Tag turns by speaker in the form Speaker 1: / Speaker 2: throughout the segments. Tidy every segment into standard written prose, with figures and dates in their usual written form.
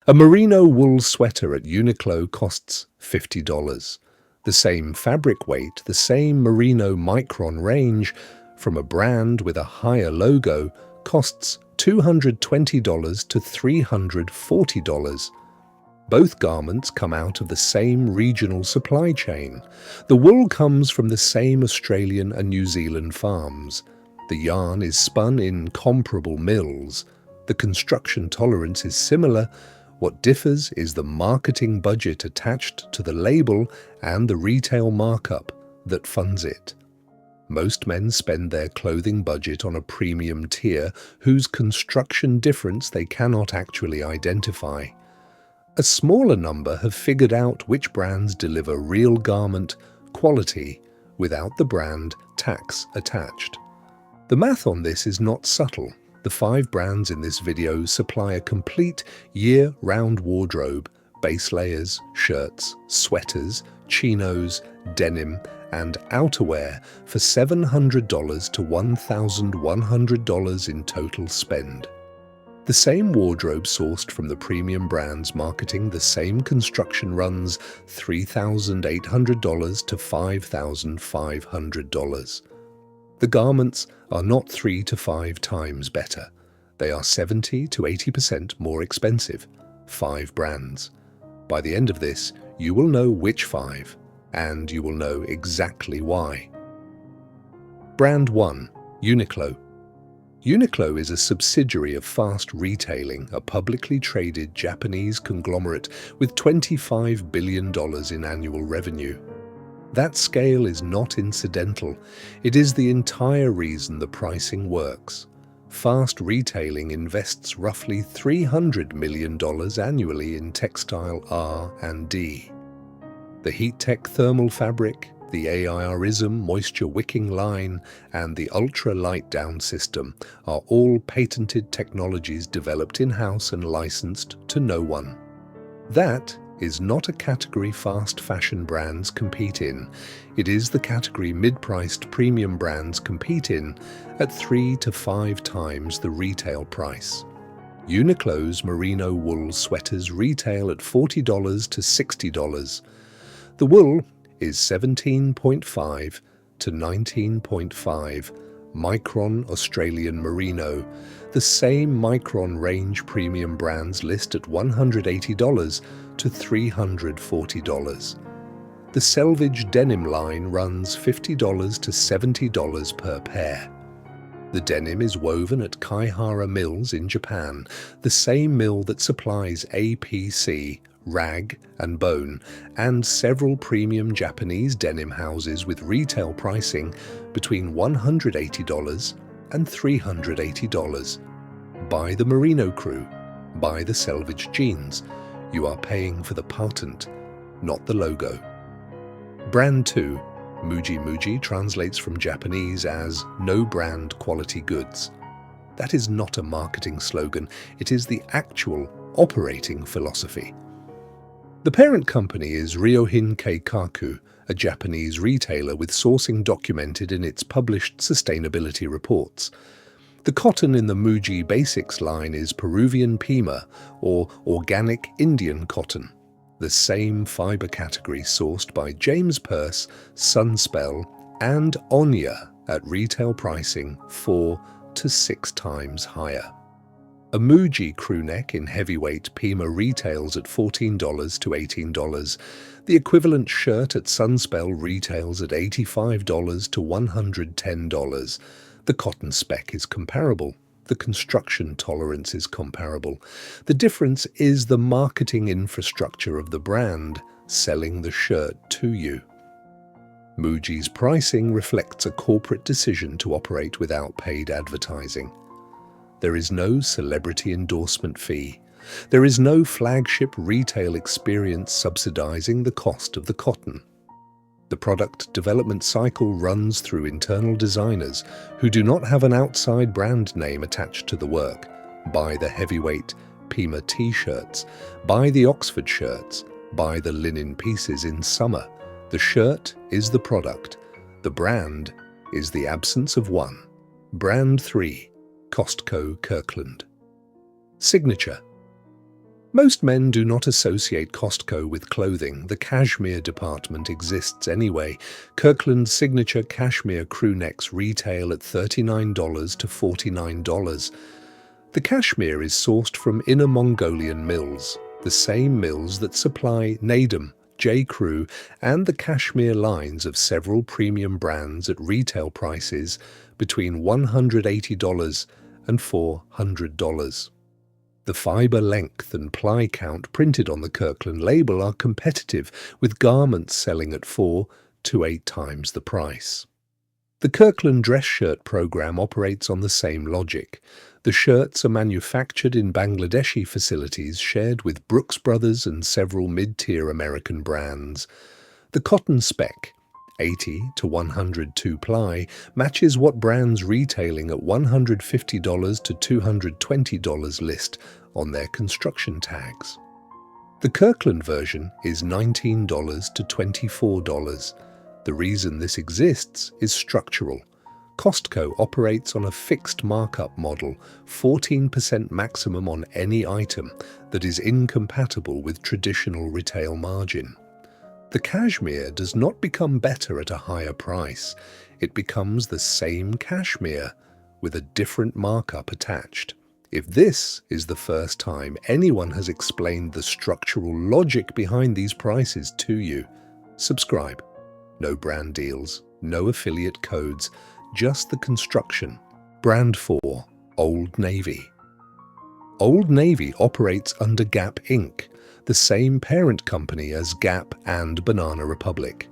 Speaker 1: A merino wool sweater at Uniqlo costs $50. The same fabric weight, the same merino micron range from a brand with a higher logo costs $220 to $340. Both garments come out of the same regional supply chain. The wool comes from the same Australian and New Zealand farms. The yarn is spun in comparable mills. The construction tolerance is similar. What differs is the marketing budget attached to the label and the retail markup that funds it. Most men spend their clothing budget on a premium tier whose construction difference they cannot actually identify. A smaller number have figured out which brands deliver real garment quality without the brand tax attached. The math on this is not subtle. The 5 brands in this video supply a complete year-round wardrobe, base layers, shirts, sweaters, chinos, denim, and outerwear for $700 to $1,100 in total spend. The same wardrobe sourced from the premium brands marketing the same construction runs $3,800 to $5,500. The garments are not 3 to 5 times better. They are 70 to 80% more expensive. 5 brands. By the end of this, you will know which 5, and you will know exactly why. Brand 1. Uniqlo. Uniqlo is a subsidiary of Fast Retailing, a publicly traded Japanese conglomerate with $25 billion in annual revenue. That scale is not incidental. It is the entire reason the pricing works. Fast Retailing invests roughly $300 million annually in textile R&D. The heat-tech thermal fabric, the AIRism moisture-wicking line, and the ultra-light down system are all patented technologies developed in-house and licensed to no one. That is not a category fast fashion brands compete in. It is the category mid-priced premium brands compete in at 3 to 5 times the retail price. Uniqlo's merino wool sweaters retail at $40 to $60. The wool is 17.5 to 19.5 micron Australian merino. The same micron range premium brands list at $180 to $340. The selvage denim line runs $50 to $70 per pair. The denim is woven at Kaihara Mills in Japan, the same mill that supplies APC, Rag and Bone, and several premium Japanese denim houses with retail pricing between $180 and $380. Buy the Merino Crew, buy the selvage jeans. You are paying for the patent, not the logo. Brand 2. Muji. Muji translates from Japanese as no brand quality goods. That is not a marketing slogan, it is the actual operating philosophy. The parent company is Ryohin Keikaku, a Japanese retailer with sourcing documented in its published sustainability reports. The cotton in the Muji Basics line is Peruvian Pima, or organic Indian cotton, the same fiber category sourced by James Perse, Sunspell, and Onya at retail pricing 4 to 6 times higher. A Muji crewneck in heavyweight Pima retails at $14 to $18. The equivalent shirt at Sunspell retails at $85 to $110. The cotton spec is comparable. The construction tolerance is comparable. The difference is the marketing infrastructure of the brand selling the shirt to you. Muji's pricing reflects a corporate decision to operate without paid advertising. There is no celebrity endorsement fee. There is no flagship retail experience subsidizing the cost of the cotton. The product development cycle runs through internal designers who do not have an outside brand name attached to the work. Buy the heavyweight Pima t-shirts, buy the Oxford shirts, buy the linen pieces in summer. The shirt is the product. The brand is the absence of one. Brand 3. Costco Kirkland. Signature. Most men do not associate Costco with clothing. The cashmere department exists anyway. Kirkland's signature cashmere crew necks retail at $39 to $49. The cashmere is sourced from Inner Mongolian mills, the same mills that supply denim, J.Crew, and the cashmere lines of several premium brands at retail prices between $180 and $400. The fiber length and ply count printed on the Kirkland label are competitive, with garments selling at 4 to 8 times the price. The Kirkland dress shirt program operates on the same logic. The shirts are manufactured in Bangladeshi facilities shared with Brooks Brothers and several mid-tier American brands. The cotton spec, 80 to 102 ply, matches what brands retailing at $150 to $220 list on their construction tags. The Kirkland version is $19 to $24. The reason this exists is structural. Costco operates on a fixed markup model, 14% maximum on any item, that is incompatible with traditional retail margin. The cashmere does not become better at a higher price. It becomes the same cashmere with a different markup attached. If this is the first time anyone has explained the structural logic behind these prices to you, subscribe. No brand deals, no affiliate codes, just the construction. Brand 4, Old Navy. Old Navy operates under Gap Inc., the same parent company as Gap and Banana Republic.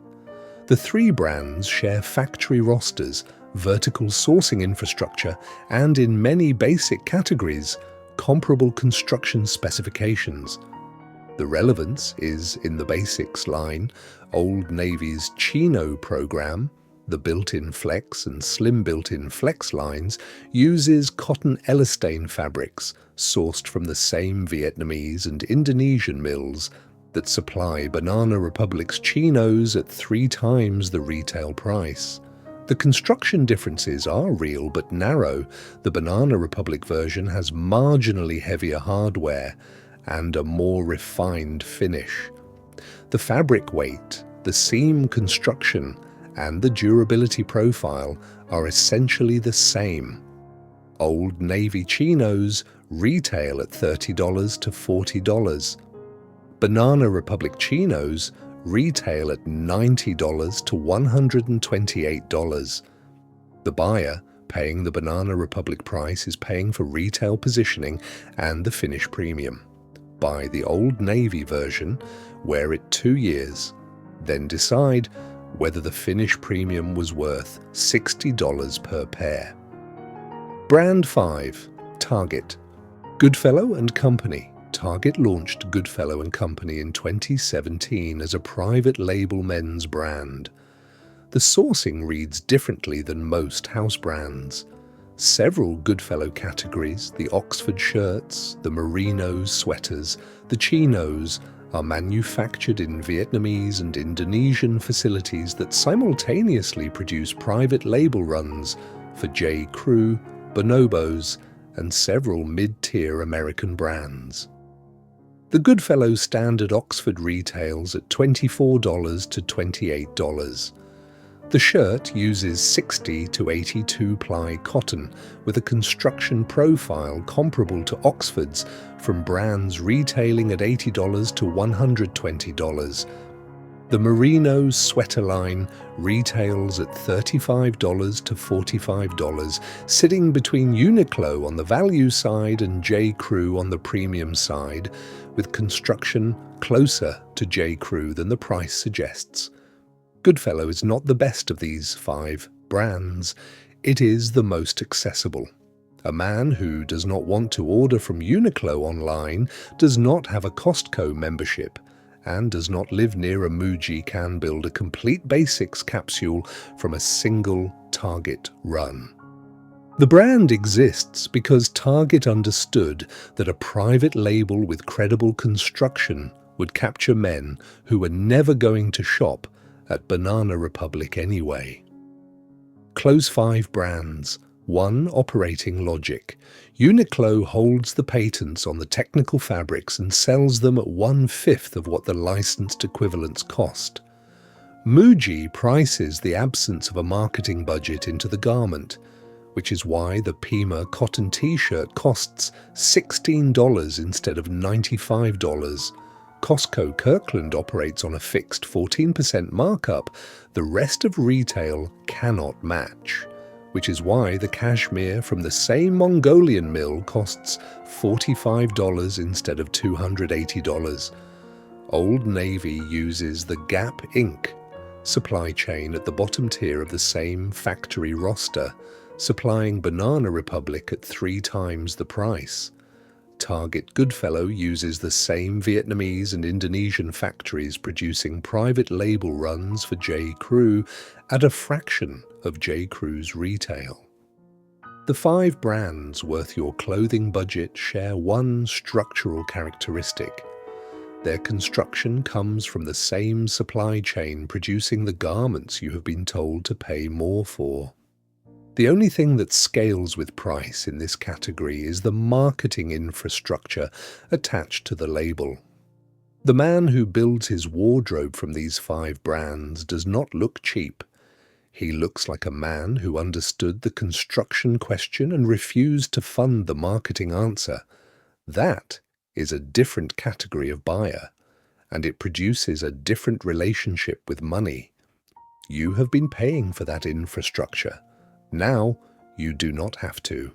Speaker 1: The three brands share factory rosters, vertical sourcing infrastructure, and in many basic categories, comparable construction specifications. The relevance is in the basics line. Old Navy's Chino program, the built-in flex and slim built-in flex lines, uses cotton elastane fabrics sourced from the same Vietnamese and Indonesian mills that supply Banana Republic's chinos at 3 times the retail price. The construction differences are real but narrow. The Banana Republic version has marginally heavier hardware and a more refined finish. The fabric weight, the seam construction, and the durability profile are essentially the same. Old Navy chinos retail at $30 to $40. Banana Republic chinos retail at $90 to $128. The buyer paying the Banana Republic price is paying for retail positioning and the finish premium. Buy the Old Navy version, wear it 2 years, then decide whether the finish premium was worth $60 per pair. Brand 5, Target. Goodfellow & Company. Target launched Goodfellow & Company in 2017 as a private label men's brand. The sourcing reads differently than most house brands. Several Goodfellow categories, the Oxford shirts, the merino sweaters, the chinos, are manufactured in Vietnamese and Indonesian facilities that simultaneously produce private label runs for J.Crew, Bonobos, and several mid-tier American brands. The Goodfellow standard Oxford retails at $24 to $28. The shirt uses 60 to 82 ply cotton with a construction profile comparable to Oxford's from brands retailing at $80 to $120. The merino sweater line retails at $35 to $45, sitting between Uniqlo on the value side and J.Crew on the premium side, with construction closer to J.Crew than the price suggests. Goodfellow is not the best of these 5 brands. It is the most accessible. A man who does not want to order from Uniqlo online, does not have a Costco membership, and does not live near a Muji can build a complete basics capsule from a single Target run. The brand exists because Target understood that a private label with credible construction would capture men who were never going to shop at Banana Republic anyway. Close 5 brands. One operating logic. Uniqlo holds the patents on the technical fabrics and sells them at 1/5 of what the licensed equivalents cost. Muji prices the absence of a marketing budget into the garment, which is why the Pima cotton t-shirt costs $16 instead of $95. Costco Kirkland operates on a fixed 14% markup the rest of retail cannot match, which is why the cashmere from the same Mongolian mill costs $45 instead of $280. Old Navy uses the Gap Inc. supply chain at the bottom tier of the same factory roster, supplying Banana Republic at 3 times the price. Target Goodfellow uses the same Vietnamese and Indonesian factories producing private label runs for J. Crew at a fraction of J. Crew's retail. The 5 brands worth your clothing budget share one structural characteristic. Their construction comes from the same supply chain producing the garments you have been told to pay more for. The only thing that scales with price in this category is the marketing infrastructure attached to the label. The man who builds his wardrobe from these 5 brands does not look cheap. He looks like a man who understood the construction question and refused to fund the marketing answer. That is a different category of buyer, and it produces a different relationship with money. You have been paying for that infrastructure. Now you do not have to.